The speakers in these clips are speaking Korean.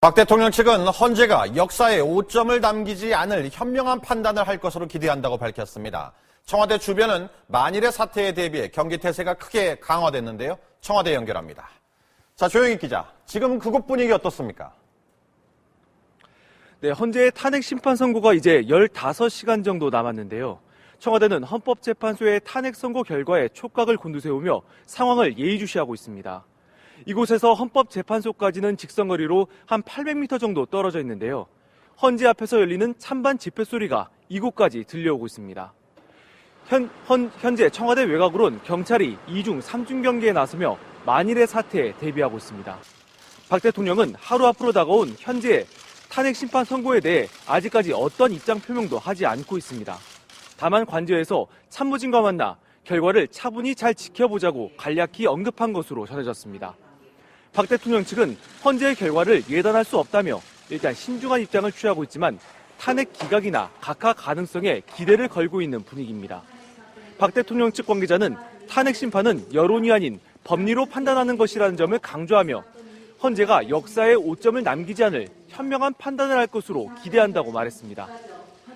박 대통령 측은 헌재가 역사에 오점을 남기지 않을 현명한 판단을 할 것으로 기대한다고 밝혔습니다. 청와대 주변은 만일의 사태에 대비해 경계 태세가 크게 강화됐는데요. 청와대 연결합니다. 자, 조영익 기자, 지금 그곳 분위기 어떻습니까? 네, 헌재의 탄핵 심판 선고가 이제 15시간 정도 남았는데요. 청와대는 헌법재판소의 탄핵 선고 결과에 촉각을 곤두세우며 상황을 예의주시하고 있습니다. 이곳에서 헌법재판소까지는 직선거리로 한 800m 정도 떨어져 있는데요. 헌재 앞에서 열리는 찬반 집회 소리가 이곳까지 들려오고 있습니다. 현재 청와대 외곽으론 경찰이 2중 3중 경계에 나서며 만일의 사태에 대비하고 있습니다. 박 대통령은 하루 앞으로 다가온 현재의 탄핵 심판 선고에 대해 아직까지 어떤 입장 표명도 하지 않고 있습니다. 다만 관저에서 참모진과 만나 결과를 차분히 잘 지켜보자고 간략히 언급한 것으로 전해졌습니다. 박 대통령 측은 헌재의 결과를 예단할 수 없다며 일단 신중한 입장을 취하고 있지만 탄핵 기각이나 각하 가능성에 기대를 걸고 있는 분위기입니다. 박 대통령 측 관계자는 탄핵 심판은 여론이 아닌 법리로 판단하는 것이라는 점을 강조하며 헌재가 역사에 오점을 남기지 않을 현명한 판단을 할 것으로 기대한다고 말했습니다.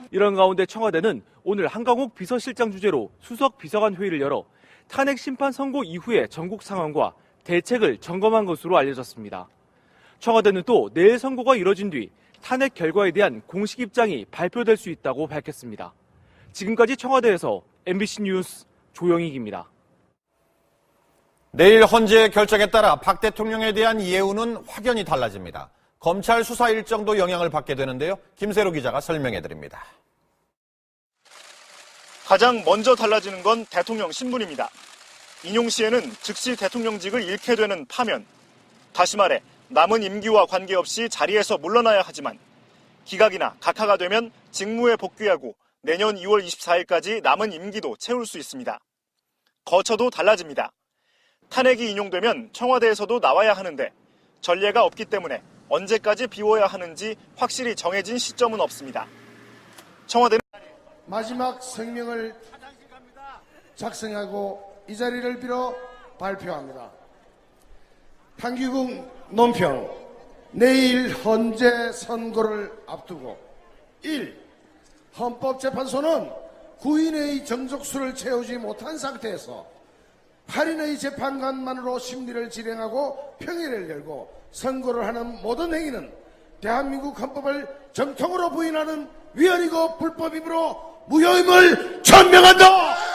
이런 가운데 청와대는 오늘 한강욱 비서실장 주재로 수석 비서관 회의를 열어 탄핵 심판 선고 이후의 전국 상황과 대책을 점검한 것으로 알려졌습니다. 청와대는 또 내일 선고가 이뤄진 뒤 탄핵 결과에 대한 공식 입장이 발표될 수 있다고 밝혔습니다. 지금까지 청와대에서 MBC 뉴스 조영익입니다. 내일 헌재의 결정에 따라 박 대통령에 대한 예우는 확연히 달라집니다. 검찰 수사 일정도 영향을 받게 되는데요. 김세로 기자가 설명해드립니다. 가장 먼저 달라지는 건 대통령 신분입니다. 인용 시에는 즉시 대통령직을 잃게 되는 파면, 다시 말해 남은 임기와 관계없이 자리에서 물러나야 하지만 기각이나 각하가 되면 직무에 복귀하고 내년 2월 24일까지 남은 임기도 채울 수 있습니다. 거처도 달라집니다. 탄핵이 인용되면 청와대에서도 나와야 하는데 전례가 없기 때문에 언제까지 비워야 하는지 확실히 정해진 시점은 없습니다. 청와대는 마지막 성명을 작성하고 이 자리를 빌어 발표합니다. 판기국 논평, 내일 헌재 선고를 앞두고 1. 헌법재판소는 9인의 정족수를 채우지 못한 상태에서 8인의 재판관만으로 심리를 진행하고 평일을 열고 선고를 하는 모든 행위는 대한민국 헌법을 정통으로 부인하는 위헌이고 불법이므로 무효임을 천명한다.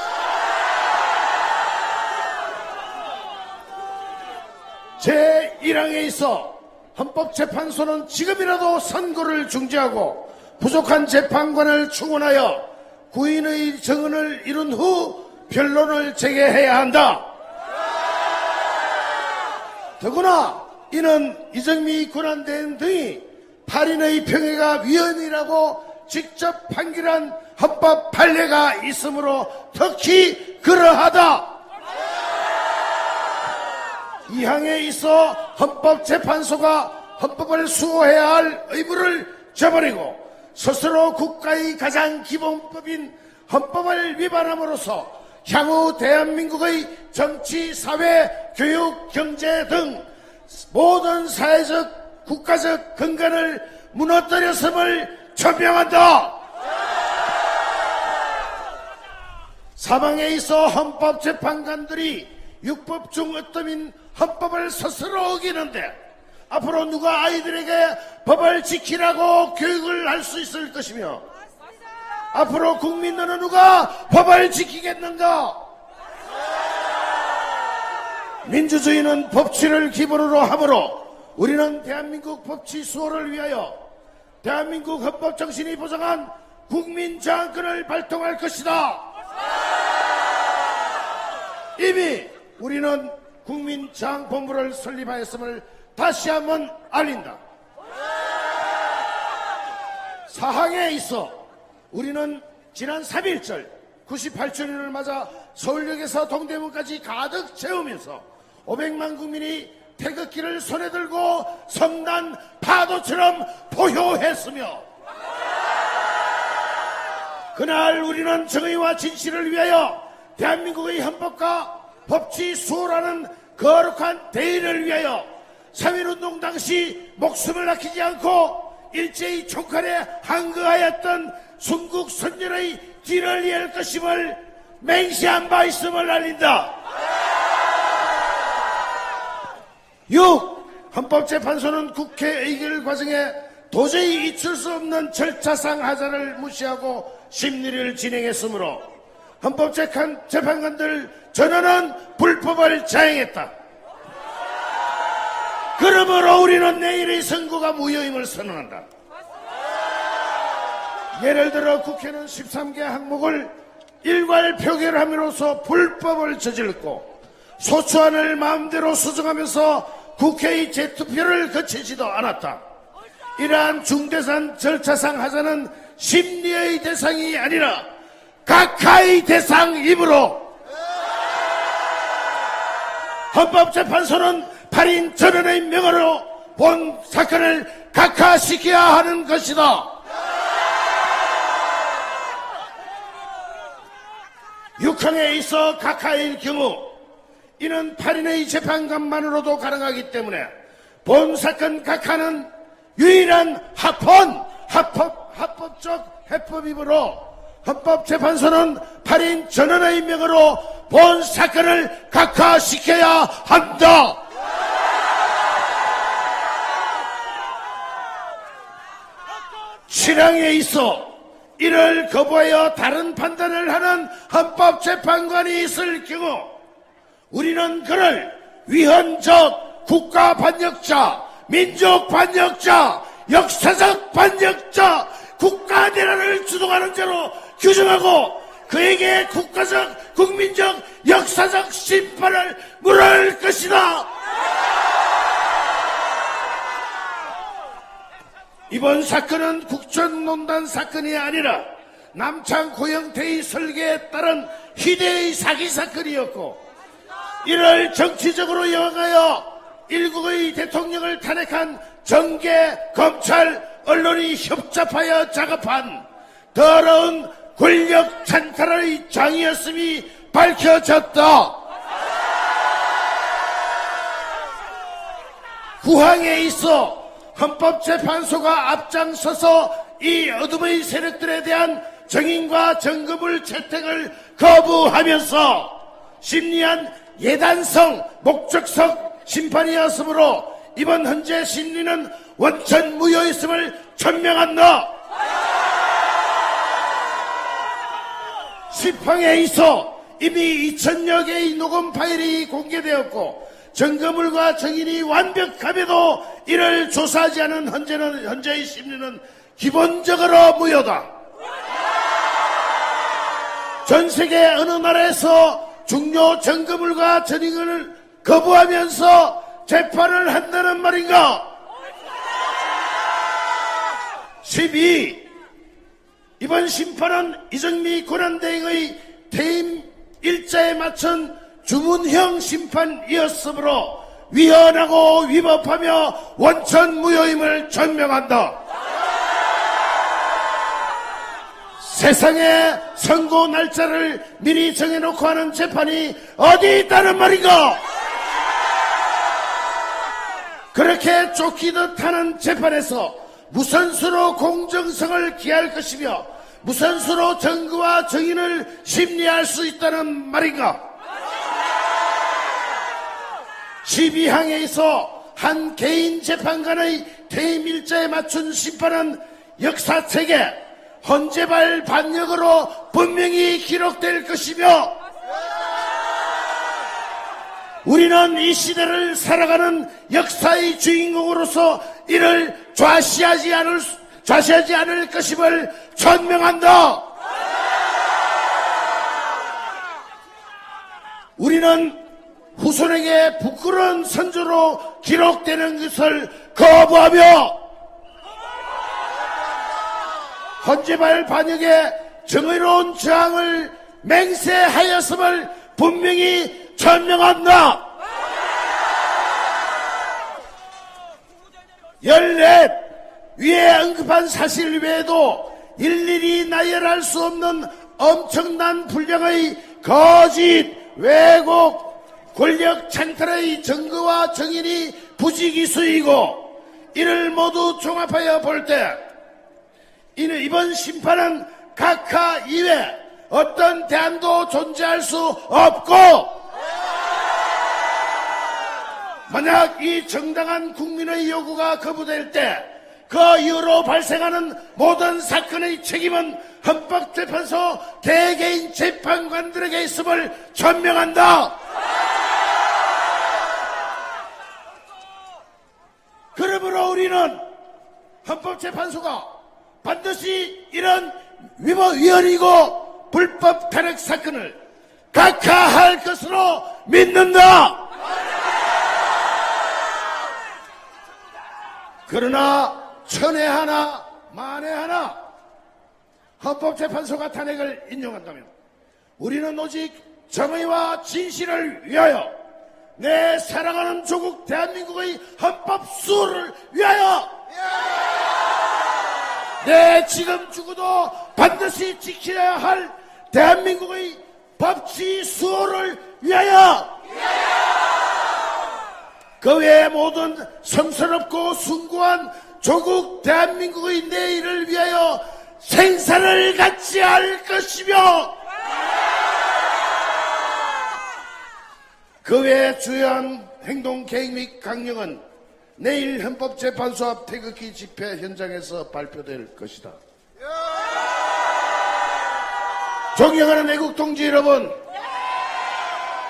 제1항에 있어 헌법재판소는 지금이라도 선고를 중지하고 부족한 재판관을 충원하여 구인의 정언을 이룬 후 변론을 재개해야 한다. 더구나 이는 이정미 권한대행 등이 8인의 평해가 위헌이라고 직접 판결한 헌법 판례가 있으므로 특히 그러하다. 이 항에 있어 헌법재판소가 헌법을 수호해야 할 의무를 저버리고 스스로 국가의 가장 기본법인 헌법을 위반함으로써 향후 대한민국의 정치, 사회, 교육, 경제 등 모든 사회적, 국가적 근간을 무너뜨렸음을 천명한다. 사방에 있어 헌법재판관들이 육법 중 어떠민 헌법을 스스로 어기는데 앞으로 누가 아이들에게 법을 지키라고 교육을 할 수 있을 것이며 앞으로 국민들은 누가 법을 지키겠는가? 민주주의는 법치를 기본으로 하므로 우리는 대한민국 법치 수호를 위하여 대한민국 헌법 정신이 보장한 국민장악권을 발동할 것이다. 이미 우리는 국민장악본부를 설립하였음을 다시 한번 알린다. 사항에 있어 우리는 지난 3.1절 98주년을 맞아 서울역에서 동대문까지 가득 채우면서 500만 국민이 태극기를 손에 들고 성난 파도처럼 포효했으며 그날 우리는 정의와 진실을 위하여 대한민국의 헌법과 법치 수호라는 거룩한 대의를 위하여 3.1운동 당시 목숨을 아끼지 않고 일제히 총칼에 항거하였던 순국 선열의 뒤를 이을 것임을 맹세한 바 있음을 알린다. 6. 헌법재판소는 국회 의결 과정에 도저히 잊을 수 없는 절차상 하자를 무시하고 심리를 진행했으므로 헌법재판관들 전원은 불법을 자행했다. 그러므로 우리는 내일의 선고가 무효임을 선언한다. 예를 들어 국회는 13개 항목을 일괄 표결함으로써 불법을 저질렀고 소추안을 마음대로 수정하면서 국회의 재투표를 거치지도 않았다. 이러한 중대산 절차상 하자는 심리의 대상이 아니라 각하의 대상이므로 헌법재판소는 8인 전원의 명으로 본 사건을 각하시켜야 하는 것이다. 6항에 있어 각하일 경우 이는 8인의 재판관만으로도 가능하기 때문에 본 사건 각하는 유일한 합법적 해법이므로 헌법재판소는 8인 전원의 명으로 본 사건을 각하시켜야 한다. 실항에 있어 이를 거부하여 다른 판단을 하는 헌법재판관이 있을 경우 우리는 그를 위헌적 국가반역자, 민족반역자, 역사적 반역자, 국가대란을 주동하는 자로 규정하고 그에게 국가적, 국민적, 역사적 심판을 물을 것이다. 이번 사건은 국정농단 사건이 아니라 남창 고영태의 설계에 따른 희대의 사기 사건이었고 이를 정치적으로 이용하여 일국의 대통령을 탄핵한 정계, 검찰, 언론이 협잡하여 작업한 더러운 권력 찬탈의 장이었음이 밝혀졌다. 구항에 있어 헌법재판소가 앞장서서 이 어둠의 세력들에 대한 정인과 점검을 채택을 거부하면서 심리한 예단성, 목적성 심판이었으므로 이번 현재 심리는 원천 무효였음을 천명한다. 10항에 있어 이미 2000여 개의 녹음 파일이 공개되었고 증거물과 증인이 완벽함에도 이를 조사하지 않은 현재의 심리는 기본적으로 무효다. 전 세계 어느 나라에서 중요 증거물과 증인을 거부하면서 재판을 한다는 말인가? 12. 이번 심판은 이정미 권한대행의 퇴임 일자에 맞춘 주문형 심판이었으므로 위헌하고 위법하며 원천 무효임을 전명한다. 세상에 선고 날짜를 미리 정해놓고 하는 재판이 어디 있다는 말인가? 그렇게 쫓기듯 하는 재판에서 무슨 수로 공정성을 기할 것이며 무슨 수로 증거와 증인을 심리할 수 있다는 말인가? 12항에 있어 한 개인 재판관의 퇴임 일자에 맞춘 심판은 역사책에 헌재발 반역으로 분명히 기록될 것이며 우리는 이 시대를 살아가는 역사의 주인공으로서 이를 좌시하지 않을 것임을 천명한다. 우리는 후손에게 부끄러운 선조로 기록되는 것을 거부하며 헌재발 반역의 정의로운 저항을 맹세하였음을 분명히 천명한다. 14. 위에 언급한 사실 외에도 일일이 나열할 수 없는 엄청난 분량의 거짓, 왜곡, 권력 찬탈의 증거와 증인이 부지기수이고 이를 모두 종합하여 볼 때 이번 심판은 각하 이외 어떤 대안도 존재할 수 없고 만약 이 정당한 국민의 요구가 거부될 때 그 이후로 발생하는 모든 사건의 책임은 헌법재판소 개개인 재판관들에게 있음을 전명한다. 그러므로 우리는 헌법재판소가 반드시 이런 위헌이고 불법 탄핵 사건을 각하할 것으로 믿는다. 그러나 천에 하나 만에 하나 헌법재판소가 탄핵을 인용한다면 우리는 오직 정의와 진실을 위하여 내 사랑하는 조국 대한민국의 헌법 수호를 위하여 내 지금 죽어도 반드시 지켜야 할 대한민국의 법치 수호를 위하여 그 외의 모든 성스럽고 숭고한 조국 대한민국의 내일을 위하여 생사를 갖지 않을 것이며 그 외의 주요한 행동 계획 및 강령은 내일 헌법재판소 앞 태극기 집회 현장에서 발표될 것이다. 존경하는 애국 동지 여러분,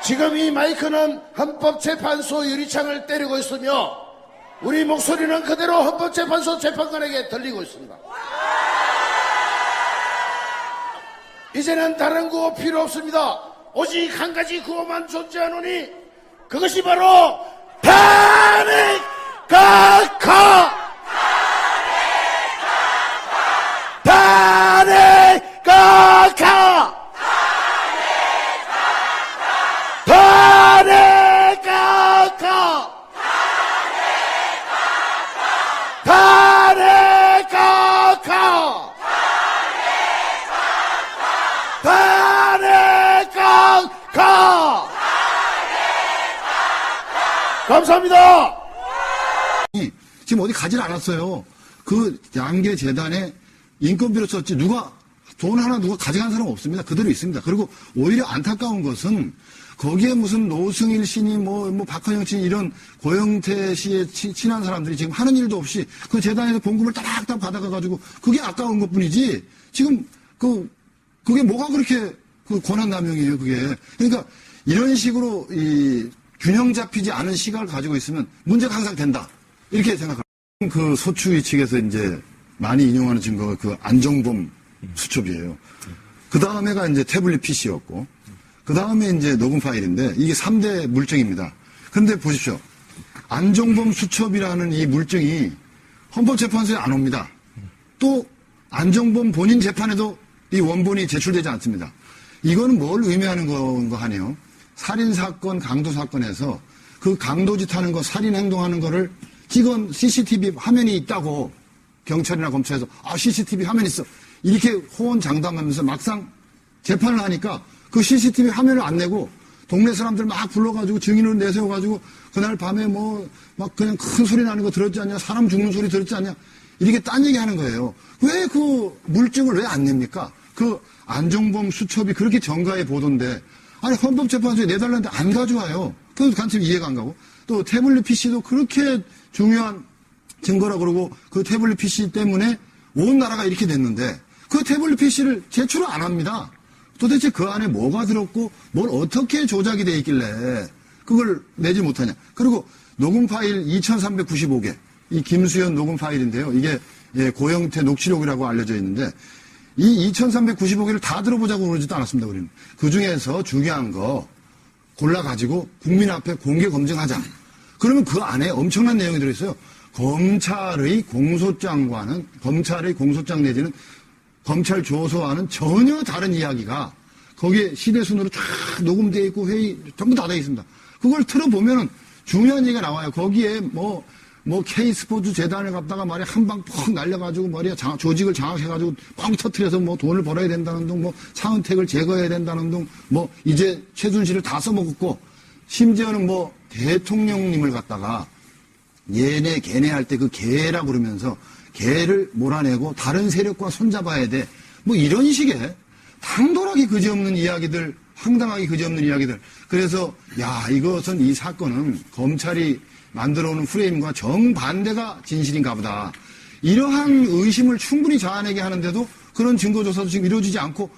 지금 이 마이크는 헌법재판소 유리창을 때리고 있으며 우리 목소리는 그대로 헌법재판소 재판관에게 들리고 있습니다. 이제는 다른 구호 필요 없습니다. 오직 한 가지 구호만 존재하노니 그것이 바로 탄핵 각하! 탄핵 각하! 탄핵 각하! 탄핵 각하! 탄핵 각하! 감사합니다. 지금 어디 가질 않았어요. 그 양계 재단에 인건비로 썼지 돈 하나 누가 가져간 사람 없습니다. 그대로 있습니다. 그리고 오히려 안타까운 것은 거기에 무슨 노승일 씨니 박헌영 씨 이런 고영태 씨의 친한 사람들이 지금 하는 일도 없이 그 재단에서 봉급을 따닥따닥 받아가가지고 그게 아까운 것 뿐이지 지금 그게 뭐가 그렇게 그 권한남용이에요, 그게. 그러니까 이런 식으로 이 균형 잡히지 않은 시각을 가지고 있으면 문제가 항상 된다. 이렇게 생각합니다. 그 소추위 측에서 이제 많이 인용하는 증거가 그 안종범 수첩이에요. 그 다음에가 이제 태블릿 PC였고, 그 다음에 이제 녹음 파일인데, 이게 3대 물증입니다. 근데 보십시오. 안종범 수첩이라는 이 물증이 헌법재판소에 안 옵니다. 또, 안종범 본인 재판에도 이 원본이 제출되지 않습니다. 이거는 뭘 의미하는 건가 하네요. 살인사건, 강도사건에서 그 강도짓 하는 거, 살인행동하는 거를 찍은 CCTV 화면이 있다고 경찰이나 검찰에서 CCTV 화면 있어. 이렇게 호언장담하면서 막상 재판을 하니까 그 CCTV 화면을 안 내고 동네 사람들 막 불러가지고 증인으로 내세워가지고 그날 밤에 막 그냥 큰 소리 나는 거 들었지 않냐? 사람 죽는 소리 들었지 않냐? 이렇게 딴 얘기 하는 거예요. 왜 그 물증을 왜 안 냅니까? 그 안종범 수첩이 그렇게 정가에 보도인데 아니 헌법재판소에 내달라는데 안 가져와요. 그래서 간첩 이해가 안 가고 또 태블릿 PC도 그렇게 중요한 증거라 그러고 그 태블릿 PC 때문에 온 나라가 이렇게 됐는데 그 태블릿 PC를 제출을 안 합니다. 도대체 그 안에 뭐가 들었고 뭘 어떻게 조작이 돼 있길래 그걸 내지 못하냐. 그리고 녹음 파일 2395개 이 김수현 녹음 파일인데요. 이게 고영태 녹취록이라고 알려져 있는데 이 2395개를 다 들어보자고 그러지도 않았습니다. 우리는. 그중에서 중요한 거 골라가지고 국민 앞에 공개 검증하자. 그러면 그 안에 엄청난 내용이 들어있어요. 검찰의 공소장 내지는 검찰 조서와는 전혀 다른 이야기가 거기에 시대순으로 쫙 녹음되어 있고 회의 전부 다 되어 있습니다. 그걸 틀어보면은 중요한 얘기가 나와요. 거기에 K스포츠 재단을 갖다가 말이야 한 방 퍽 날려가지고 말이야 조직을 장악해가지고 뻥 터트려서 돈을 벌어야 된다는 둥 차은택을 제거해야 된다는 둥 이제 최순실을 다 써먹었고 심지어는 대통령님을 갖다가 얘네 걔네 할 때 그 개라 부르면서 개를 몰아내고 다른 세력과 손잡아야 돼. 뭐 이런 식의 당돌하게 그지없는 이야기들, 황당하게 그지없는 이야기들. 그래서 야, 이것은 이 사건은 검찰이 만들어오는 프레임과 정반대가 진실인가 보다. 이러한 의심을 충분히 자아내게 하는데도 그런 증거조사도 지금 이루어지지 않고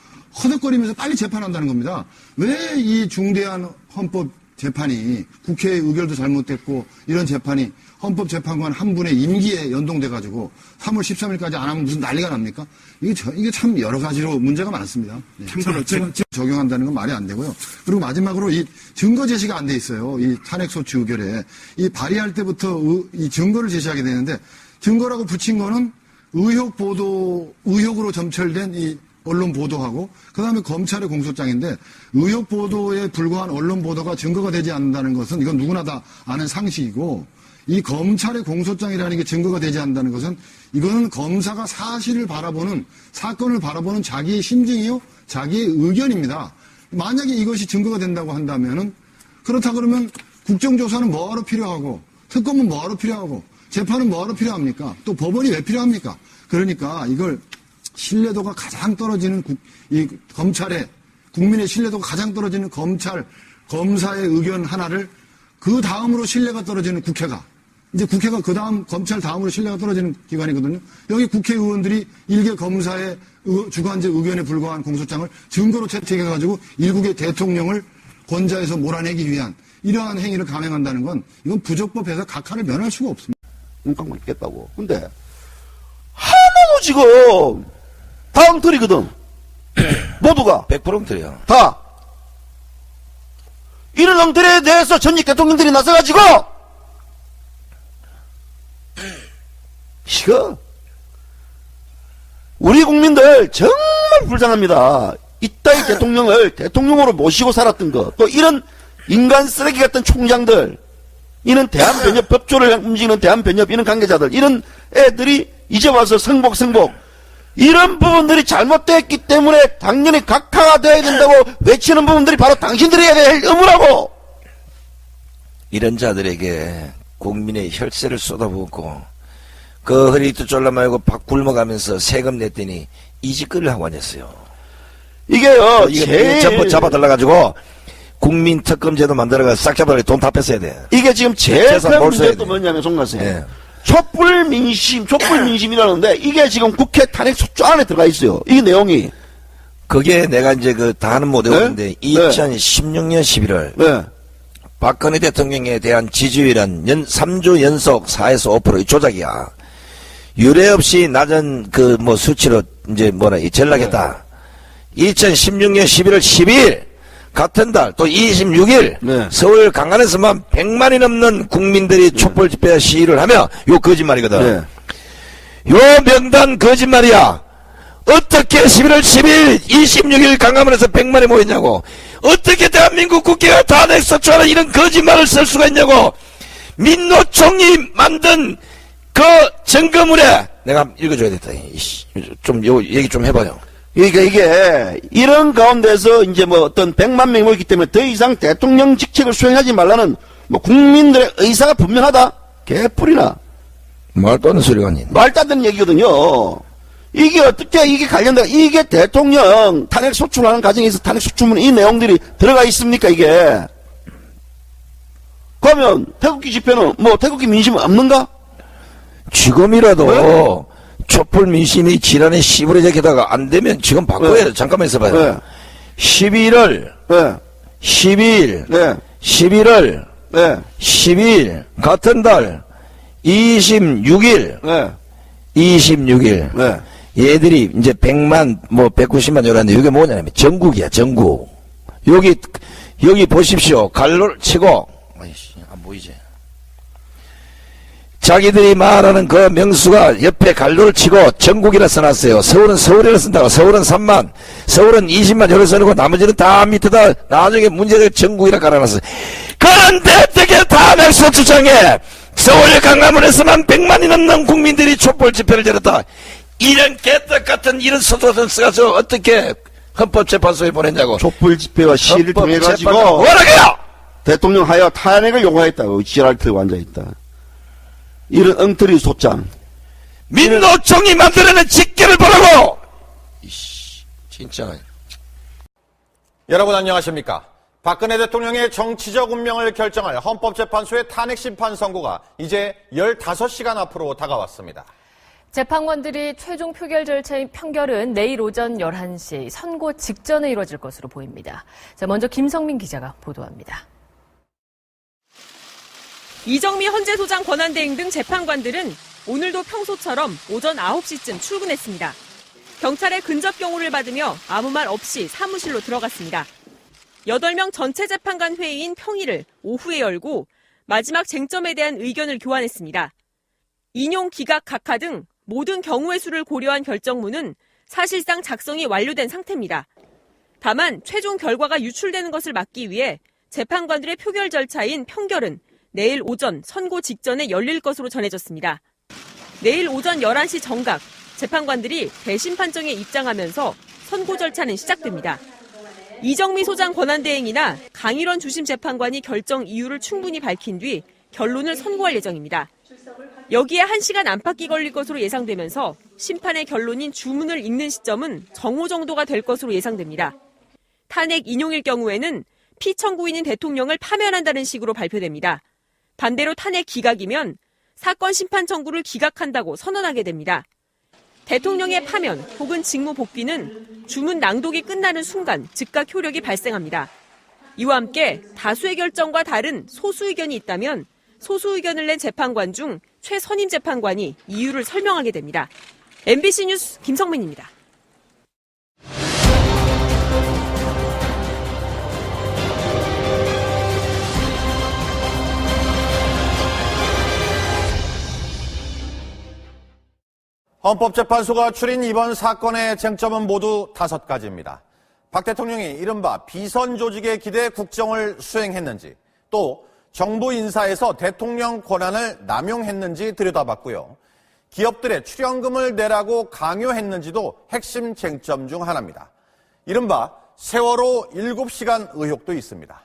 허덕거리면서 빨리 재판한다는 겁니다. 왜 이 중대한 헌법재판이 국회의 의결도 잘못됐고 이런 재판이 헌법재판관 한 분의 임기에 연동돼가지고 3월 13일까지 안 하면 무슨 난리가 납니까? 이게 참 여러 가지로 문제가 많습니다. 네. 참고로 적용한다는 건 말이 안 되고요. 그리고 마지막으로 이 증거 제시가 안 돼 있어요. 이 탄핵소추 의결에. 이 발의할 때부터 이 증거를 제시하게 되는데 증거라고 붙인 거는 의혹으로 점철된 이 언론 보도하고 그다음에 검찰의 공소장인데 의혹 보도에 불과한 언론 보도가 증거가 되지 않는다는 것은 이건 누구나 다 아는 상식이고 이 검찰의 공소장이라는 게 증거가 되지 않는다는 것은 이거는 검사가 사실을 바라보는 사건을 바라보는 자기의 심증이요 자기의 의견입니다. 만약에 이것이 증거가 된다고 한다면은 그렇다 그러면 국정조사는 뭐하러 필요하고 특검은 뭐하러 필요하고 재판은 뭐하러 필요합니까? 또 법원이 왜 필요합니까? 그러니까 이걸 신뢰도가 가장 떨어지는 이 검찰의 국민의 신뢰도가 가장 떨어지는 검사의 의견 하나를 그 다음으로 신뢰가 떨어지는 국회가 이제 국회가 그 다음 검찰 다음으로 신뢰가 떨어지는 기관이거든요. 여기 국회의원들이 일개 검사의 주관적 의견에 불과한 공소장을 증거로 채택해가지고 일국의 대통령을 권좌에서 몰아내기 위한 이러한 행위를 감행한다는 건 이건 부적법해서 각하를 면할 수가 없습니다. 눈감고 있겠다고. 근데 하나도 지금 다 엉터리거든. 모두가 100% 엉터리야. 다 이런 엉터리에 대해서 전직 대통령들이 나서가지고 이거 우리 국민들 정말 불쌍합니다. 이따위 대통령을 대통령으로 모시고 살았던 거, 또 이런 인간 쓰레기 같은 총장들, 이런 대한변협 법조를 움직이는 대한변협 이런 관계자들, 이런 애들이 이제 와서 성복 이런 부분들이 잘못됐기 때문에 당연히 각하가 돼야 된다고 외치는 부분들이 바로 당신들이 해야 될 의무라고. 이런 자들에게 국민의 혈세를 쏟아붓고 그 허리도 졸라 말고 밥 굶어가면서 세금 냈더니 이 짓거리를 하고 앉았어요. 이게요, 이게 제일 전부 잡아달라가지고 국민 특검제도 만들어가 싹 잡아달라 돈 다 뺐어야 돼. 이게 지금 제일 재산 큰 몰수해야 문제도 돼. 뭐냐면 송가세. 예. 촛불 민심이라는데 이게 지금 국회 탄핵 소추 안에 들어가 있어요. 이 내용이. 그게 내가 이제 그 다는 못 네? 외우는데 2016년 11월 네. 박근혜 대통령에 대한 지지율은 3주 연속 4에서 5% 조작이야. 유례 없이 낮은 그 뭐 수치로 이제 전락했다. 2016년 11월 12일 같은 달 또 26일 네. 서울 강간에서만 100만이 넘는 국민들이 촛불 집회 시위를 하며 요 거짓말이거든. 네. 요 명단 거짓말이야. 어떻게 11월 10일 26일 강화문에서 100만이 모였냐고. 어떻게 대한민국 국회가 탄핵소추하는 이런 거짓말을 쓸 수가 있냐고. 민노총이 만든 그 증거물에 내가 읽어줘야겠다. 좀 요 얘기 좀 해봐요. 그러니까 이게 이런 가운데서 이제 뭐 어떤 100만 명이 모였기 때문에 더 이상 대통령 직책을 수행하지 말라는 뭐 국민들의 의사가 분명하다. 개뿔이나. 말도 안 되는 소리가 아닌. 말도 안 되는 얘기거든요. 이게 어떻게 이게 관련돼? 이게 대통령 탄핵 소추하는 과정에서 탄핵 소추문 이 내용들이 들어가 있습니까 이게? 그러면 태극기 집회는 뭐 태극기 민심은 없는가? 지금이라도 촛불 민심이 지난해 10월에 게다가 안 되면 지금 바꿔야 돼. 잠깐만 있어봐요. 네. 11월, 네. 12일, 네. 11월, 네. 12일, 같은 달, 26일, 네. 26일. 네. 얘들이 이제 100만, 190만 열었는데 이게 뭐냐면 전국이야, 전국. 여기 보십시오. 갈로를 치고, 아이씨, 안 보이지? 자기들이 말하는 그 명수가 옆에 갈로를 치고 전국이라 써놨어요. 서울은 서울이라 쓴다고. 서울은 3만, 서울은 20만 열어 써놓고 나머지는 다 밑에다 나중에 문제될 전국이라 깔아놨어요. 그런데 어떻게 탄핵소추장에 서울 강화문에서만 100만이 넘는 국민들이 촛불 집회를 열었다. 이런 개떡 같은 이런 소설을 써가지고 어떻게 헌법재판소에 보냈냐고. 촛불 집회와 시위를 통해 가지고 뭐라고요? 대통령 하여 탄핵을 요구했다고 지랄 틀고 앉아있다. 이런 엉터리 소장. 민노총이 만들어낸 직계를 보라고! 이씨, 진짜. 여러분 안녕하십니까? 박근혜 대통령의 정치적 운명을 결정할 헌법재판소의 탄핵 심판 선고가 이제 15시간 앞으로 다가왔습니다. 재판관들이 최종 표결 절차인 평결은 내일 오전 11시 선고 직전에 이루어질 것으로 보입니다. 자, 먼저 김성민 기자가 보도합니다. 이정미 헌재소장 권한대행 등 재판관들은 오늘도 평소처럼 오전 9시쯤 출근했습니다. 경찰의 근접 경호를 받으며 아무 말 없이 사무실로 들어갔습니다. 8명 전체 재판관 회의인 평의를 오후에 열고 마지막 쟁점에 대한 의견을 교환했습니다. 인용, 기각, 각하 등 모든 경우의 수를 고려한 결정문은 사실상 작성이 완료된 상태입니다. 다만 최종 결과가 유출되는 것을 막기 위해 재판관들의 표결 절차인 평결은 내일 오전 선고 직전에 열릴 것으로 전해졌습니다. 내일 오전 11시 정각 재판관들이 대신 판정에 입장하면서 선고 절차는 시작됩니다. 이정미 소장 권한대행이나 강일원 주심 재판관이 결정 이유를 충분히 밝힌 뒤 결론을 선고할 예정입니다. 여기에 1시간 안팎이 걸릴 것으로 예상되면서 심판의 결론인 주문을 읽는 시점은 정오 정도가 될 것으로 예상됩니다. 탄핵 인용일 경우에는 피청구인인 대통령을 파면한다는 식으로 발표됩니다. 반대로 탄핵 기각이면 사건 심판 청구를 기각한다고 선언하게 됩니다. 대통령의 파면 혹은 직무 복귀는 주문 낭독이 끝나는 순간 즉각 효력이 발생합니다. 이와 함께 다수의 결정과 다른 소수 의견이 있다면 소수 의견을 낸 재판관 중 최선임 재판관이 이유를 설명하게 됩니다. MBC 뉴스 김성민입니다. 헌법재판소가 추린 이번 사건의 쟁점은 모두 5가지입니다. 박 대통령이 이른바 비선 조직에 기대 국정을 수행했는지, 또 정부 인사에서 대통령 권한을 남용했는지 들여다봤고요. 기업들의 출연금을 내라고 강요했는지도 핵심 쟁점 중 하나입니다. 이른바 세월호 7시간 의혹도 있습니다.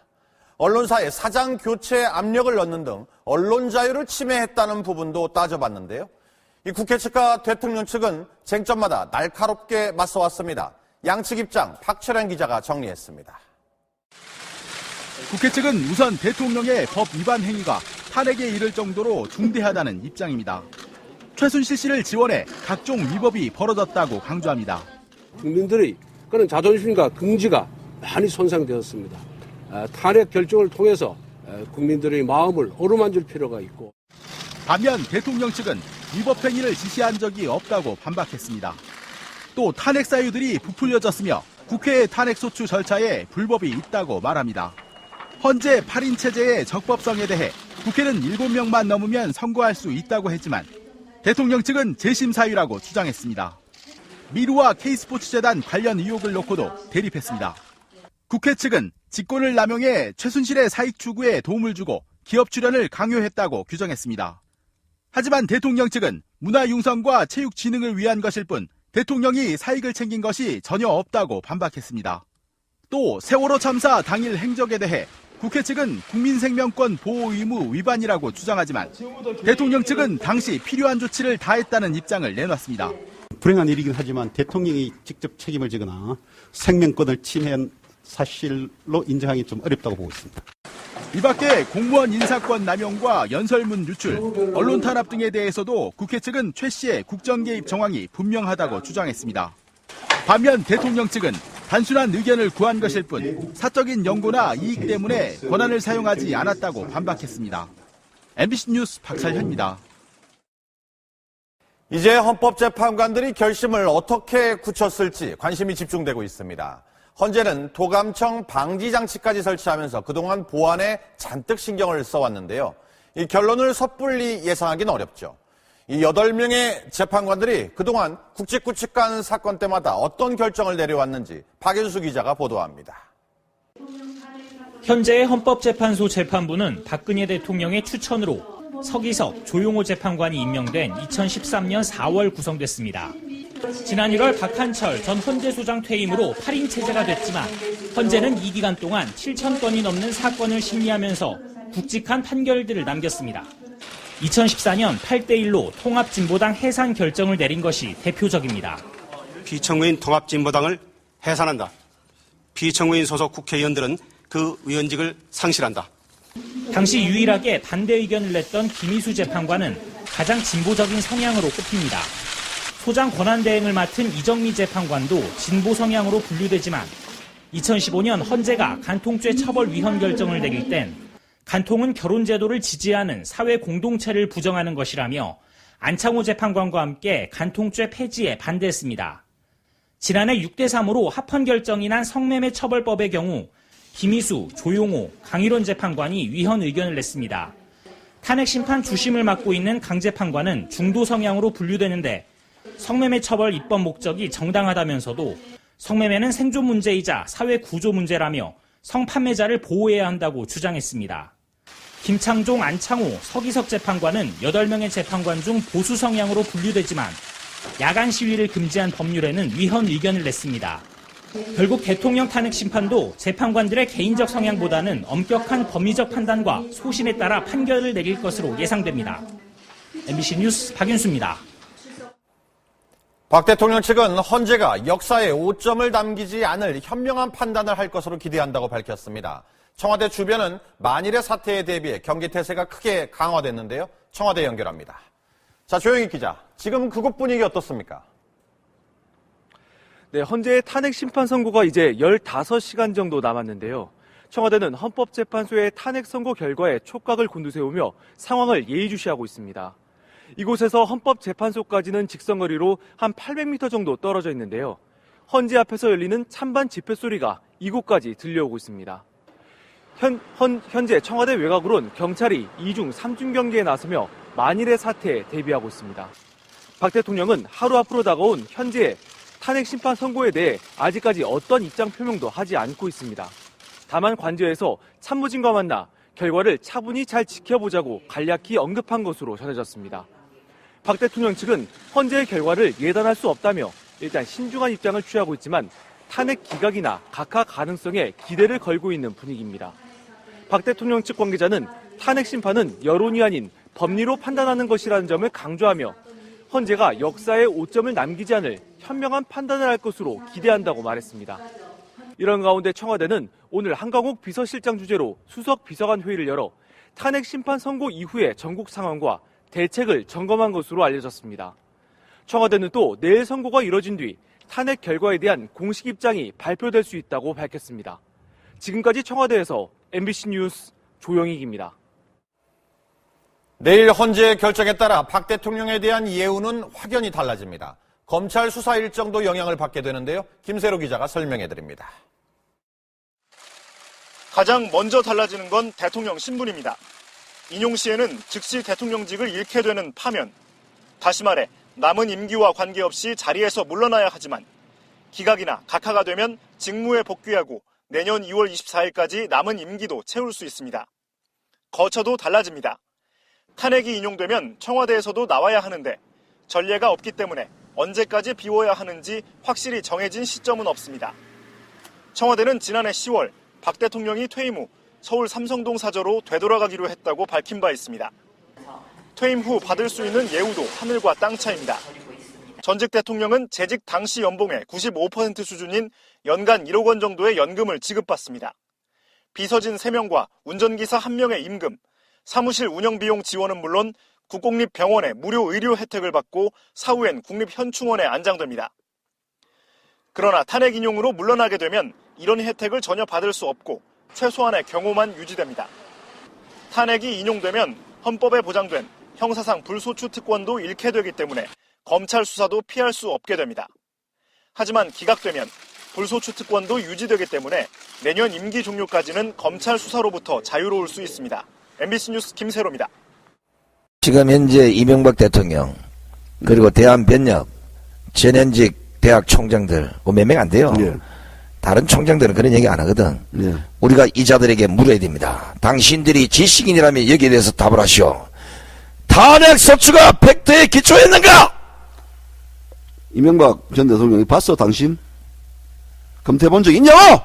언론사에 사장 교체 압력을 넣는 등 언론 자유를 침해했다는 부분도 따져봤는데요. 이 국회 측과 대통령 측은 쟁점마다 날카롭게 맞서왔습니다. 양측 입장 박철현 기자가 정리했습니다. 국회 측은 우선 대통령의 법 위반 행위가 탄핵에 이를 정도로 중대하다는 입장입니다. 최순실 씨를 지원해 각종 위법이 벌어졌다고 강조합니다. 국민들의 그런 자존심과 긍지가 많이 손상되었습니다. 탄핵 결정을 통해서 국민들의 마음을 어루만질 필요가 있고. 반면 대통령 측은 위법 행위를 지시한 적이 없다고 반박했습니다. 또 탄핵 사유들이 부풀려졌으며 국회의 탄핵 소추 절차에 불법이 있다고 말합니다. 헌재 8인 체제의 적법성에 대해 국회는 7명만 넘으면 선고할 수 있다고 했지만 대통령 측은 재심 사유라고 주장했습니다. 미르와 K스포츠재단 관련 의혹을 놓고도 대립했습니다. 국회 측은 직권을 남용해 최순실의 사익 추구에 도움을 주고 기업 출연을 강요했다고 규정했습니다. 하지만 대통령 측은 문화융성과 체육진흥을 위한 것일 뿐 대통령이 사익을 챙긴 것이 전혀 없다고 반박했습니다. 또 세월호 참사 당일 행적에 대해 국회 측은 국민생명권 보호 의무 위반이라고 주장하지만 대통령 측은 당시 필요한 조치를 다했다는 입장을 내놨습니다. 불행한 일이긴 하지만 대통령이 직접 책임을 지거나 생명권을 침해한 사실로 인정하기 좀 어렵다고 보고 있습니다. 이 밖에 공무원 인사권 남용과 연설문 유출, 언론 탄압 등에 대해서도 국회 측은 최 씨의 국정 개입 정황이 분명하다고 주장했습니다. 반면 대통령 측은 단순한 의견을 구한 것일 뿐 사적인 연고나 이익 때문에 권한을 사용하지 않았다고 반박했습니다. MBC 뉴스 박철현입니다. 이제 헌법재판관들이 결심을 어떻게 굳혔을지 관심이 집중되고 있습니다. 헌재는 도감청 방지장치까지 설치하면서 그동안 보안에 잔뜩 신경을 써왔는데요. 이 결론을 섣불리 예상하기는 어렵죠. 이 8명의 재판관들이 그동안 굵직굵직한 사건 때마다 어떤 결정을 내려왔는지 박윤수 기자가 보도합니다. 현재의 헌법재판소 재판부는 박근혜 대통령의 추천으로 서기석, 조용호 재판관이 임명된 2013년 4월 구성됐습니다. 지난 1월 박한철 전 헌재소장 퇴임으로 8인 체제가 됐지만 헌재는 이 기간 동안 7,000건이 넘는 사건을 심리하면서 굵직한 판결들을 남겼습니다. 2014년 8대1로 통합진보당 해산 결정을 내린 것이 대표적입니다. 비청구인 통합진보당을 해산한다. 비청구인 소속 국회의원들은 그 의원직을 상실한다. 당시 유일하게 반대 의견을 냈던 김희수 재판관은 가장 진보적인 성향으로 꼽힙니다. 소장 권한대행을 맡은 이정미 재판관도 진보 성향으로 분류되지만 2015년 헌재가 간통죄 처벌 위헌 결정을 내릴 땐 간통은 결혼제도를 지지하는 사회 공동체를 부정하는 것이라며 안창호 재판관과 함께 간통죄 폐지에 반대했습니다. 지난해 6대3으로 합헌 결정이 난 성매매 처벌법의 경우 김희수, 조용호, 강일원 재판관이 위헌 의견을 냈습니다. 탄핵 심판 주심을 맡고 있는 강 재판관은 중도 성향으로 분류되는데 성매매 처벌 입법 목적이 정당하다면서도 성매매는 생존 문제이자 사회 구조 문제라며 성판매자를 보호해야 한다고 주장했습니다. 김창종, 안창호, 서기석 재판관은 8명의 재판관 중 보수 성향으로 분류되지만 야간 시위를 금지한 법률에는 위헌 의견을 냈습니다. 결국 대통령 탄핵 심판도 재판관들의 개인적 성향보다는 엄격한 법리적 판단과 소신에 따라 판결을 내릴 것으로 예상됩니다. MBC 뉴스 박윤수입니다. 박 대통령 측은 헌재가 역사에 오점을 남기지 않을 현명한 판단을 할 것으로 기대한다고 밝혔습니다. 청와대 주변은 만일의 사태에 대비해 경계태세가 크게 강화됐는데요. 청와대 연결합니다. 자, 조영익 기자, 지금 그곳 분위기 어떻습니까? 네, 헌재의 탄핵 심판 선고가 이제 15시간 정도 남았는데요. 청와대는 헌법재판소의 탄핵 선고 결과에 촉각을 곤두세우며 상황을 예의주시하고 있습니다. 이곳에서 헌법재판소까지는 직선거리로 한 800m 정도 떨어져 있는데요. 헌재 앞에서 열리는 찬반 집회 소리가 이곳까지 들려오고 있습니다. 현재 청와대 외곽으론 경찰이 2중 3중 경계에 나서며 만일의 사태에 대비하고 있습니다. 박 대통령은 하루 앞으로 다가온 현재의 탄핵 심판 선고에 대해 아직까지 어떤 입장 표명도 하지 않고 있습니다. 다만 관저에서 참모진과 만나 결과를 차분히 잘 지켜보자고 간략히 언급한 것으로 전해졌습니다. 박 대통령 측은 헌재의 결과를 예단할 수 없다며 일단 신중한 입장을 취하고 있지만 탄핵 기각이나 각하 가능성에 기대를 걸고 있는 분위기입니다. 박 대통령 측 관계자는 탄핵 심판은 여론이 아닌 법리로 판단하는 것이라는 점을 강조하며 헌재가 역사에 오점을 남기지 않을 현명한 판단을 할 것으로 기대한다고 말했습니다. 이런 가운데 청와대는 오늘 한강욱 비서실장 주재로 수석 비서관 회의를 열어 탄핵 심판 선고 이후의 전국 상황과 대책을 점검한 것으로 알려졌습니다. 청와대는 또 내일 선고가 이뤄진 뒤 탄핵 결과에 대한 공식 입장이 발표될 수 있다고 밝혔습니다. 지금까지 청와대에서 MBC 뉴스 조영익입니다. 내일 헌재의 결정에 따라 박 대통령에 대한 예우는 확연히 달라집니다. 검찰 수사 일정도 영향을 받게 되는데요. 김세로 기자가 설명해드립니다. 가장 먼저 달라지는 건 대통령 신분입니다. 인용시에는 즉시 대통령직을 잃게 되는 파면, 다시 말해 남은 임기와 관계없이 자리에서 물러나야 하지만 기각이나 각하가 되면 직무에 복귀하고 내년 2월 24일까지 남은 임기도 채울 수 있습니다. 거처도 달라집니다. 탄핵이 인용되면 청와대에서도 나와야 하는데 전례가 없기 때문에 언제까지 비워야 하는지 확실히 정해진 시점은 없습니다. 청와대는 지난해 10월 박 대통령이 퇴임 후 서울 삼성동 사저로 되돌아가기로 했다고 밝힌 바 있습니다. 퇴임 후 받을 수 있는 예우도 하늘과 땅 차이입니다. 전직 대통령은 재직 당시 연봉의 95% 수준인 연간 1억 원 정도의 연금을 지급받습니다. 비서진 3명과 운전기사 1명의 임금, 사무실 운영비용 지원은 물론 국공립병원의 무료 의료 혜택을 받고 사후엔 국립현충원에 안장됩니다. 그러나 탄핵 인용으로 물러나게 되면 이런 혜택을 전혀 받을 수 없고 최소한의 경호만 유지됩니다. 탄핵이 인용되면 헌법에 보장된 형사상 불소추 특권도 잃게 되기 때문에 검찰 수사도 피할 수 없게 됩니다. 하지만 기각되면 불소추 특권도 유지되기 때문에 내년 임기 종료까지는 검찰 수사로부터 자유로울 수 있습니다. MBC 뉴스 김세로입니다. 지금 현재 이명박 대통령 그리고 대한변협 전현직 대학 총장들 몇 명 안 돼요. 예. 다른 총장들은 그런 얘기 안 하거든. 예. 우리가 이자들에게 물어야 됩니다. 당신들이 지식인이라면 여기에 대해서 답을 하시오. 탄핵 소추가 팩트에 기초했는가? 이명박 전 대통령이 봤어, 당신? 검토해본 적 있냐고?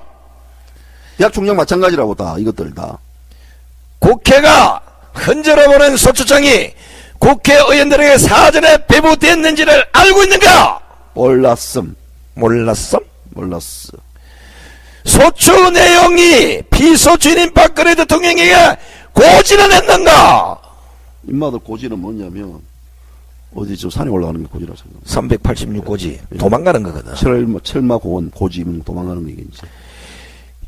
대학 총장 마찬가지라고 다, 이것들 다. 국회가 흔들어보는 소추장이 국회의원들에게 사전에 배부됐는지를 알고 있는가? 몰랐음. 몰랐어? 몰랐어. 소추 내용이 피소추인인 박근혜 대통령에게 고지는 했는가? 인마들 고지는 뭐냐면 어디 저 산에 올라가는 게 고지라고 생각합니다. 386고지 도망가는 거거든. 철마고원 고지면 도망가는 게 이제.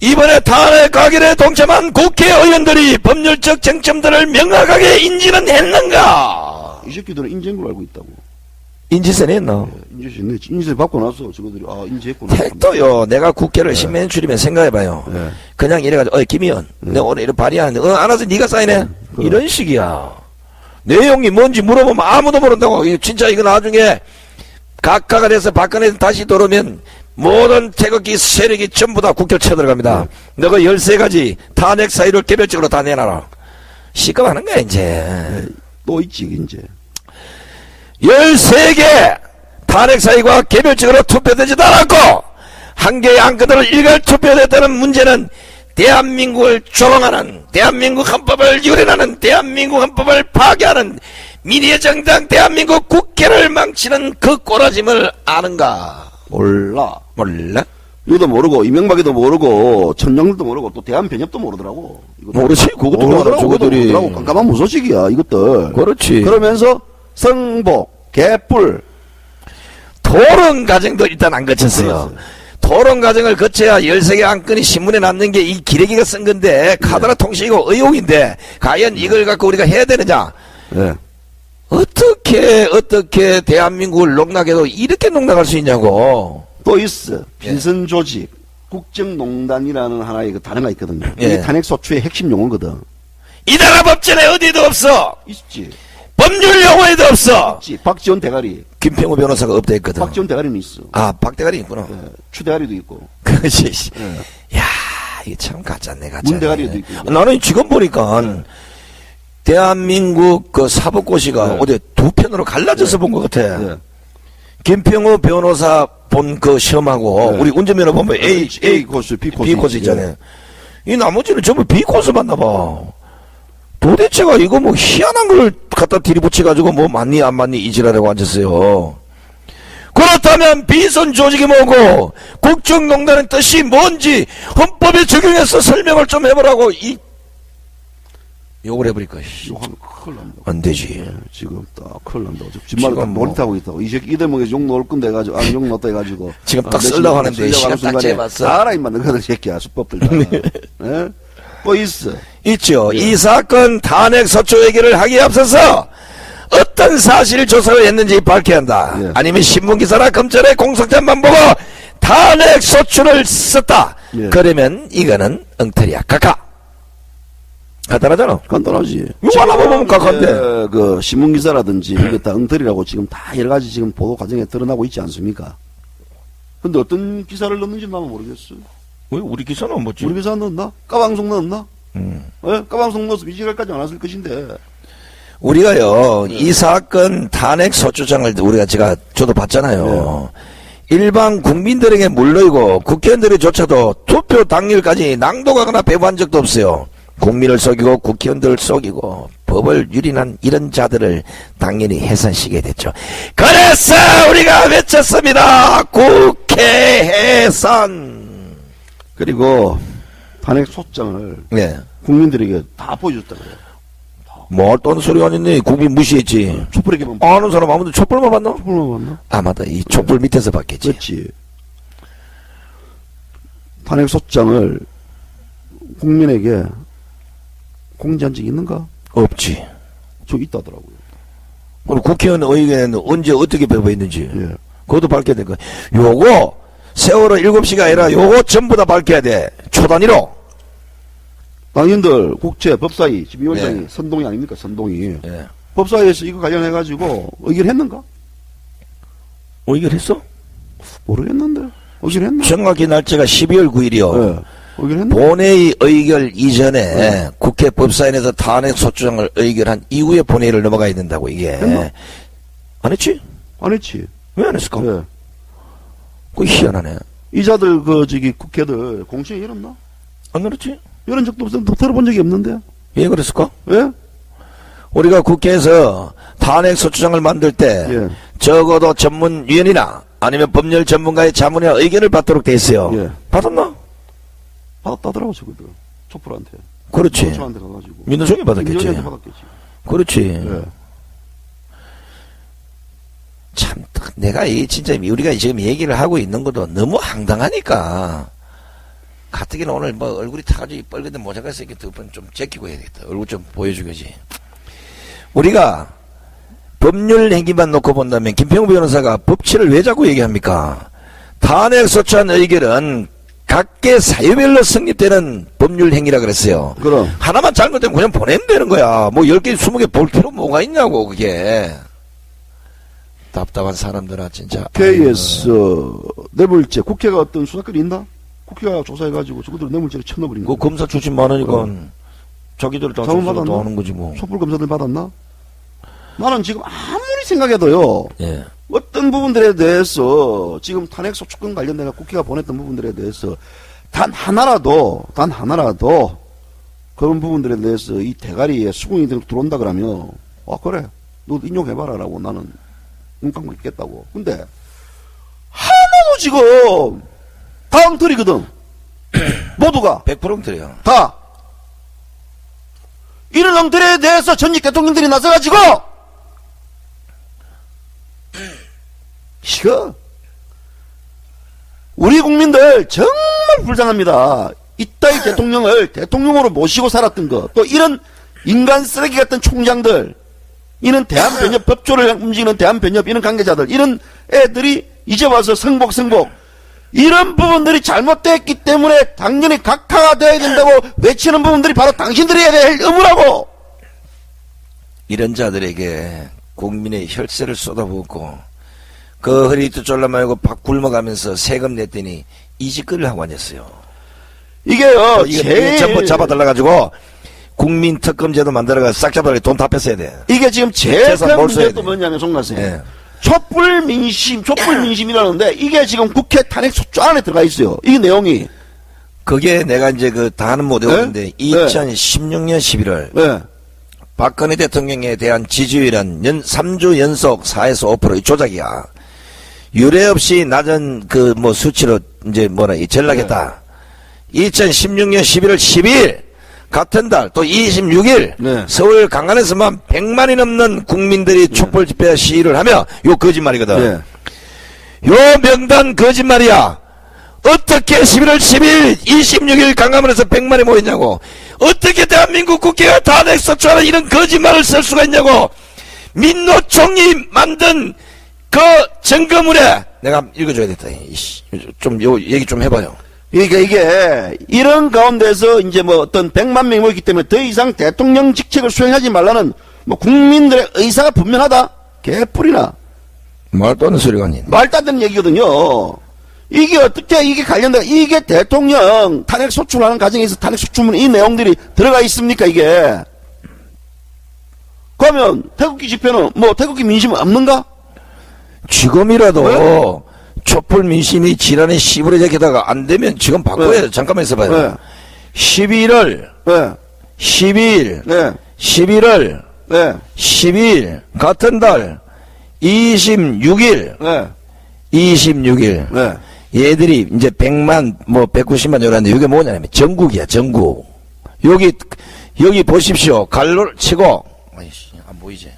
이번에 탄핵 가결에 동참한 국회의원들이 법률적 쟁점들을 명확하게 인지는 했는가? 이 새끼들은 인지한 걸로 알고 있다고. 인지세는 했나? 인지세 받고 나서 저거들이 인지했구나. 택도요. 내가 국회를 신면 줄이면 생각해봐요. 그냥 이래가지고 김의원 내가 오늘 이런 발의하는데 알아서 네가 사인해. 이런 식이야. 내용이 뭔지 물어보면 아무도 모른다고. 진짜 이거 나중에 각하가 돼서 박근혜 다시 돌아오면 모든 태극기 세력이 전부 다 국회를 쳐들어갑니다. 너가 13가지 탄핵 사유를 개별적으로 다 내놔라. 시급하는 거야 이제. 또 있지 이제. 13개 탄핵 사유가 개별적으로 투표되지도 않았고 한 개의 안건을 일괄 투표됐다는 문제는 대한민국을 조롱하는, 대한민국 헌법을 유린하는, 대한민국 헌법을 파괴하는 미래정당 대한민국 국회를 망치는 그 꼬라짐을 아는가? 몰라. 몰라? 이것도 모르고 이명박이도 모르고 천정들도 모르고 또 대한변협도 모르더라고. 모르지. 그것도 모르더라고. 그들이. 깜깜한 무소식이야 이것들. 그렇지. 그러면서 성복, 개뿔, 토론 과정도 일단 안 거쳤어요. 토론 과정을 거쳐야 13개 안건이 신문에 났는 게 이 기레기가 쓴 건데 카더라 통신이고 의혹인데 과연 이걸 갖고 우리가 해야 되느냐? 네. 어떻게 대한민국을 농락해도 이렇게 농락할 수 있냐고. 또 있어. 빈선 조직, 국정농단이라는 하나의 그 단어가 있거든요. 이게 탄핵소추의 핵심 용어거든. 이 나라 법전에 어디도 없어. 있지. 법률 용어에도 없어. 있지. 박지원 대가리. 김평우 변호사가 없다 했거든. 박지원 대가리는 있어. 아, 박 대가리 있구나. 네. 추 대가리도 있고. 그렇지. 야, 이게 참 가짜네, 가짜네. 문 대가리도 있고. 나는 지금 보니까 대한민국 그 사법고시가 어디 두 편으로 갈라져서 본 것 같아. 김평우 변호사 본 그 시험하고 우리 운전면허 보면 A 코스, B 코스 있잖아요. 이 나머지는 전부 B 코스만 나봐. 도대체가 이거 뭐 희한한 걸 갖다 들이붙여가지고 뭐 맞니 안 맞니 이지라라고 앉았어요. 그렇다면 비선 조직이 뭐고 국정농단의 뜻이 뭔지 헌법에 적용해서 설명을 좀 해보라고 욕을 해버릴까. 큰일 납니다. 안 되지. 지금 딱 큰일 납니다. 지금 딱 몰입하고 있다고. 이 새끼 이대목에 욕 넣을 건데 해가지고, 욕 넣었다 해가지고. 지금 딱 쓰려고 하는데, 시간 딱 재봤어. 알아, 임마, 너희들 새끼야, 수법들 다. 예? 또 있어. 있죠. 이 사건 탄핵 서초 얘기를 하기에 앞서서 어떤 사실 조사를 했는지 밝혀야 한다. 아니면 신문기사나 검찰의 공소장만 보고 탄핵 소추를 썼다. 그러면 이거는 엉터리야. 각하. 간단하잖아. 간단하지. 이거 하나 보면 각한데. 그 신문기사라든지 이게 다 엉터리라고 지금 다 여러 가지 지금 보도 과정에 드러나고 있지 않습니까? 근데 어떤 기사를 넣는지 나는 모르겠어. 왜 우리 기사는 뭐지? 우리 기사 넣었나? 까방송 넣었나? 까방송 넣어서 미지갈까지 안 왔을 것인데. 우리가요, 이 사건 탄핵 소추장을 저도 봤잖아요. 일반 국민들에게 물론이고 국회의원들조차도 투표 당일까지 낭독하거나 배부한 적도 없어요. 국민을 속이고 국회의원들을 속이고 법을 유린한 이런 자들을 당연히 해산시키게 됐죠. 그래서 우리가 외쳤습니다. 국회 해산. 그리고 탄핵 소장을 국민들에게 다 보여줬다 그래요. 뭐 어떤 소리가 아니네. 국민 무시했지. 촛불에게 보면 아는 사람 아무도 촛불만 봤나? 촛불만 봤나? 아 맞다. 이 촛불 밑에서 봤겠지. 그렇지. 탄핵 소장을 국민에게 공지한 적이 있는가? 없지. 저 있다더라고요. 오늘 국회의원 의견에는 언제 어떻게 배부했는지 그것도 밝혀야 될 거야. 요거 세월호 7시가 아니라 요거 전부 다 밝혀야 돼. 초단위로. 당인들 국회 법사위 지비위원장이 선동이 아닙니까? 선동이. 법사위에서 이거 관련해가지고 의결했는가? 의결했어? 모르겠는데. 의결했나? 정확히 날짜가 12월 9일이요. 의결했나? 본회의 의결 이전에 국회 법사위에서 탄핵 소추장을 의결한 이후에 본회의를 넘어가야 된다고 이게. 했나? 안 했지? 안 했지. 왜 안 했을까? 그거 희한하네. 이자들 국회들 공시에 열었나? 안 열었지? 열은 적도 없어. 들어본 적이 없는데. 왜 그랬을까? 왜? 우리가 국회에서 탄핵소추장을 만들 때 예. 적어도 전문위원이나 아니면 법률 전문가의 자문이나 의견을 받도록 돼 있어요. 예. 받았나? 받았다더라고, 저거들. 촛불한테. 그렇지. 민노총한테 가가지고. 민노총이 받았겠지. 민노총한테 받았겠지. 그렇지. 예. 참, 내가 진짜 우리가 지금 얘기를 하고 있는 것도 너무 황당하니까. 가뜩이나 오늘 뭐 얼굴이 타가지고 빨간데 모자가 있으니까 좀 제끼고 해야겠다. 얼굴 좀 보여주겠지. 우리가 법률 행위만 놓고 본다면 김평우 변호사가 법치를 왜 자꾸 얘기합니까? 탄핵소추안 의결은 각계 사유별로 성립되는 법률 행위라 그랬어요. 그럼. 하나만 잘못되면 그냥 보내면 되는 거야. 뭐 10개, 20개 볼 필요 뭐가 있냐고, 그게. 답답한 사람들아, 진짜. 국회에서 뇌물죄, 국회가 어떤 수사권이 있나? 국회가 조사해가지고 저것들 뇌물죄를 쳐넣어버린 그 거야. 검사 출신 많으니까 자기들 다 자문 조사를 다 받았나? 하는 거지 뭐. 촛불 검사들 받았나? 나는 지금 아무리 생각해도요. 예. 어떤 부분들에 대해서 지금 탄핵소추권 관련된 국회가 보냈던 부분들에 대해서 단 하나라도 그런 부분들에 대해서 이 대가리에 수긍이 들어온다 그러면 그래 너 인용해봐라라고 나는 눈 감고 있겠다고. 근데 하나도 지금 다 엉터리거든. 모두가 100% 엉터리야. 다 이런 엉터리에 대해서 전직 대통령들이 나서가지고 이거 우리 국민들 정말 불쌍합니다. 이따위 대통령을 대통령으로 모시고 살았던 거, 또 이런 인간 쓰레기 같은 총장들, 이런 대한변협 법조를 움직이는 대한변협 이런 관계자들, 이런 애들이 이제 와서 성복 이런 부분들이 잘못됐기 때문에 당연히 각하가 돼야 된다고 외치는 부분들이 바로 당신들이 해야 될 의무라고. 이런 자들에게 국민의 혈세를 쏟아붓고 그 허리도 졸라 말고 박 굶어가면서 세금 냈더니 이직거리를 하고 앉았어요. 이게요, 이게 전부 잡아달라가지고 국민 특검제도 만들어가 싹 잡아달라 돈 다 뺐어야 돼. 이게 지금 제일 큰 문제도 뭐냐면 송나생. 예. 촛불 민심이라는데 이게 지금 국회 탄핵소추 안에 들어가 있어요. 이 내용이. 그게 내가 이제 다는 못 외웠는데 2016년 11월 네. 박근혜 대통령에 대한 지지율은 3주 연속 4에서 5% 조작이야. 유례 없이 낮은 수치로 이제 전락했다. 2016년 11월 12일 같은 달 또 26일 네. 서울 강간에서만 100만이 넘는 국민들이 촛불 집회 시위를 하며 요 거짓말이거든. 네. 요 명단 거짓말이야. 어떻게 11월 10일 26일 강화문에서 100만이 모였냐고. 어떻게 대한민국 국회가 탄핵소추하는 이런 거짓말을 쓸 수가 있냐고. 민노총이 만든 그 증거물에 내가 읽어줘야겠다. 요 얘기 좀 해봐요. 그러니까 이게 이런 가운데서 이제 어떤 100만 명이 모였기 때문에 더 이상 대통령 직책을 수행하지 말라는 국민들의 의사가 분명하다. 개뿔이나. 말도 안 되는 소리가 아닌. 말도 안 되는 얘기거든요. 이게 어떻게 이게 관련돼? 이게 대통령 탄핵소추하는 과정에서 탄핵소추문 이 내용들이 들어가 있습니까 이게? 그러면 태극기 집회는 태극기 민심은 없는가? 지금이라도 네? 촛불 민심이 지난해 10월에 게다가 안 되면 지금 바꿔야 돼. 잠깐만 있어봐요. 네. 11월, 네. 12일, 네. 11월, 네. 12일, 같은 달, 26일, 네. 26일. 네. 얘들이 이제 100만, 190만 요라는데 이게 뭐냐면 전국이야, 전국. 여기 보십시오. 갈로를 치고, 아이씨, 안 보이지?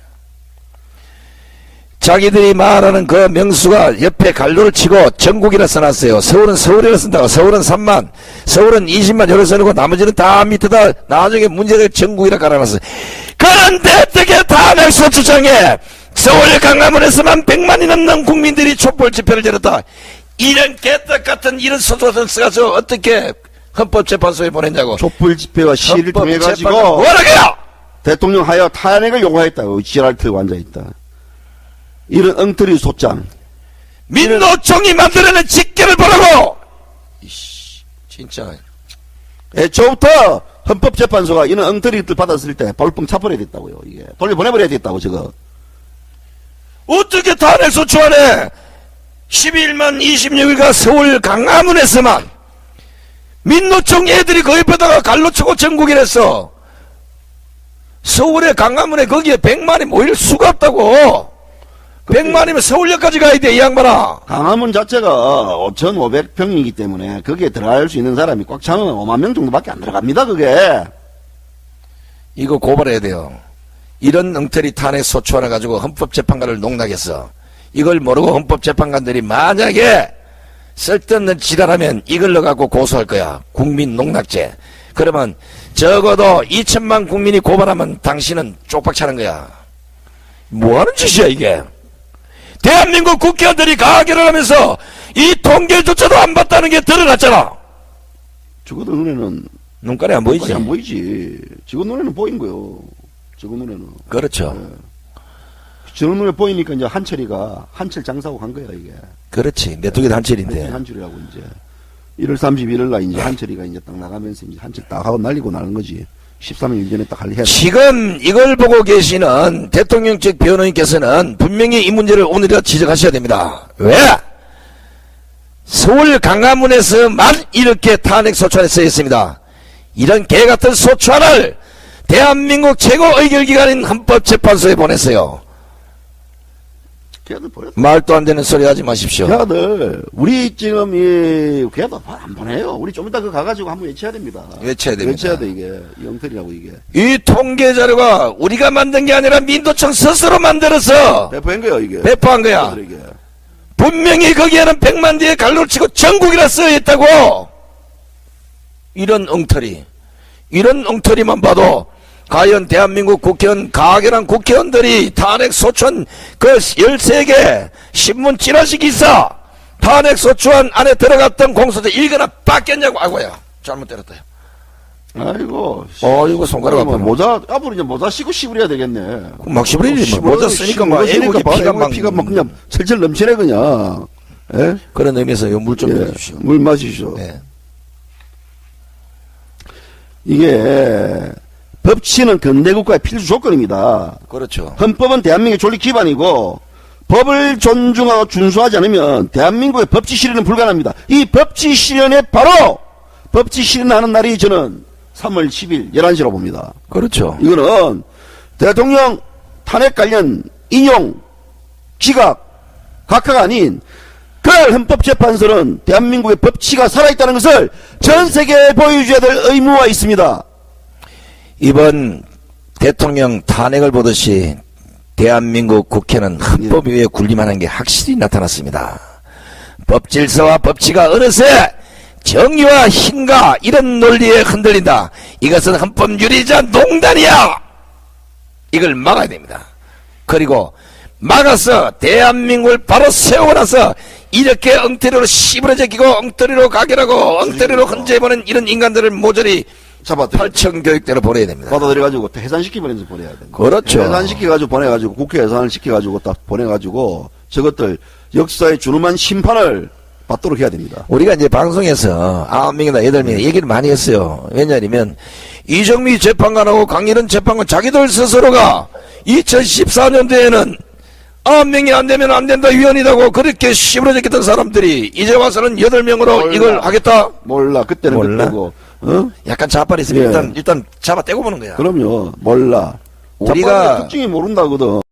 자기들이 말하는 그 명수가 옆에 갈로를 치고 전국이라 써놨어요. 서울은 서울이라 쓴다고. 서울은 3만, 서울은 20만 요래 써놓고 나머지는 다 밑에다 나중에 문제를 전국이라 깔아놨어요. 그런데 어떻게 탄핵소추장에 서울 강화문에서만 100만이 넘는 국민들이 촛불 집회를 열었다. 이런 개떡 같은 이런 소설을 써가지고 어떻게 헌법재판소에 보냈냐고. 촛불 집회와 시위를 통해가지고 뭐라고요? 대통령 하여 탄핵을 요구하였다고 지랄 틀고 앉아있다. 이런 엉터리 소장. 민노총이 만들어낸 직계를 보라고! 이씨, 진짜. 애초부터 헌법재판소가 이런 엉터리들 받았을 때 벌뻥 차버려야 됐다고요. 이게 돌려보내버려야 됐다고 저거. 어떻게 탄핵소추안에 12일만 26일간 서울 강화문에서만 민노총 애들이 그 옆에다가 갈로 치고 전국이랬어. 서울의 강화문에 거기에 100만이 모일 수가 없다고. 100만이면 서울역까지 가야 돼, 이 양반아. 강화문 자체가 5,500평이기 때문에 거기에 들어갈 수 있는 사람이 꽉 차면 5만 명 정도밖에 안 들어갑니다, 그게. 이거 고발해야 돼요. 이런 엉터리 탄핵 소추안을 가지고 헌법재판관을 농락했어. 이걸 모르고 헌법재판관들이 만약에 쓸데없는 지랄하면 이걸로 갖고 고소할 거야. 국민 농락죄. 그러면 적어도 2천만 국민이 고발하면 당신은 쪽박 차는 거야. 뭐하는 짓이야 이게. 대한민국 국회의원들이 가결을 하면서 이 통계조차도 안 봤다는 게 드러났잖아. 적어도 눈에는 눈깔이 안 보이지. 안 보이지. 적어 눈에는 보인 거요. 적어 눈에는. 그렇죠. 네. 적어 눈에 보이니까 이제 한철이가 한철 장사하고 간 거야 이게. 그렇지. 메뚜기도 한철인데. 한철이라고 이제 1월 31일 날 이제 한철이가 이제 딱 나가면서 이제 한철 딱 하고 날리고 나는 거지. 13일 전에 딱 해야 돼. 지금 이걸 보고 계시는 대통령 측 변호인께서는 분명히 이 문제를 오늘이라 지적하셔야 됩니다. 왜? 서울 강화문에서만 이렇게 탄핵 소추안에 써 있습니다. 이런 개같은 소추안을 대한민국 최고 의결기관인 헌법재판소에 보냈어요. 걔들 보냈어. 말도 안 되는 소리 하지 마십시오. 걔들 우리 지금 이 걔들 안 보내요. 우리 좀 이따 그 가가지고 한번 외쳐야 됩니다. 외쳐야 됩니다. 외쳐야 돼 이게 이 엉터리라고 이게. 이 통계 자료가 우리가 만든 게 아니라 민도청 스스로 만들어서 배포한 거야 이게. 배포한 거야. 걔들에게. 분명히 거기에는 100만 뒤에 갈로 치고 전국이라 쓰여 있다고. 이런 엉터리만 봐도 과연 대한민국 국회의원, 가결한 국회의원들이 탄핵 소추안 그 13개 신문 찌라시 기사 탄핵 소추안 안에 들어갔던 공소장 읽거나 빡겠냐고. 아이고야 잘못 때렸다. 아이고. 이거 손가락 아파. 모자 앞으로 이제 모자 씌고 시부려야 되겠네. 막 시부리지. 모자 쓰니까 막 애국에 피가 막 그냥 철철 넘치네 그냥. 예? 그런 의미에서 물 좀 내주십시오. 물 마시죠. 네. 이게 법치는 근대국가의 필수 조건입니다. 그렇죠. 헌법은 대한민국의 존립 기반이고 법을 존중하고 준수하지 않으면 대한민국의 법치 실현은 불가능합니다. 이 법치 실현에 바로 법치 실현하는 날이 저는 3월 10일 11시로 봅니다. 그렇죠. 이거는 대통령 탄핵 관련 인용, 기각, 각하가 아닌 그날 헌법재판소는 대한민국의 법치가 살아있다는 것을 전 세계에 보여줘야 될 의무가 있습니다. 이번 대통령 탄핵을 보듯이 대한민국 국회는 헌법 위에 군림하는 게 확실히 나타났습니다. 법질서와 법치가 어느새 정의와 힘과 이런 논리에 흔들린다. 이것은 헌법유리자 농단이야. 이걸 막아야 됩니다. 그리고 막아서 대한민국을 바로 세우고 나서 이렇게 엉터리로 씨부러지고 엉터리로 가결하고 엉터리로 헌재해보는 이런 인간들을 모조리 팔청 교육대로 보내야 됩니다. 받아들여가지고 해산시키면서 보내야 됩니다. 그렇죠. 해산시켜가지고 보내가지고 국회 해산을 시켜가지고 딱 보내가지고 저것들 역사에 준엄한 심판을 받도록 해야 됩니다. 우리가 이제 방송에서 9명이나 8명이 얘기를 많이 했어요. 왜냐하면 이정미 재판관하고 강일은 재판관 자기들 스스로가 2014년도에는 9명이 안 되면 안 된다 위원이라고 그렇게 씨부러졌던 사람들이 이제 와서는 8명으로 이걸 하겠다? 몰라. 그때는 그때고. 약간 자빨이 있으면 일단 잡아 떼고 보는 거야. 그럼요. 몰라. 우리가 특징이 모른다거든.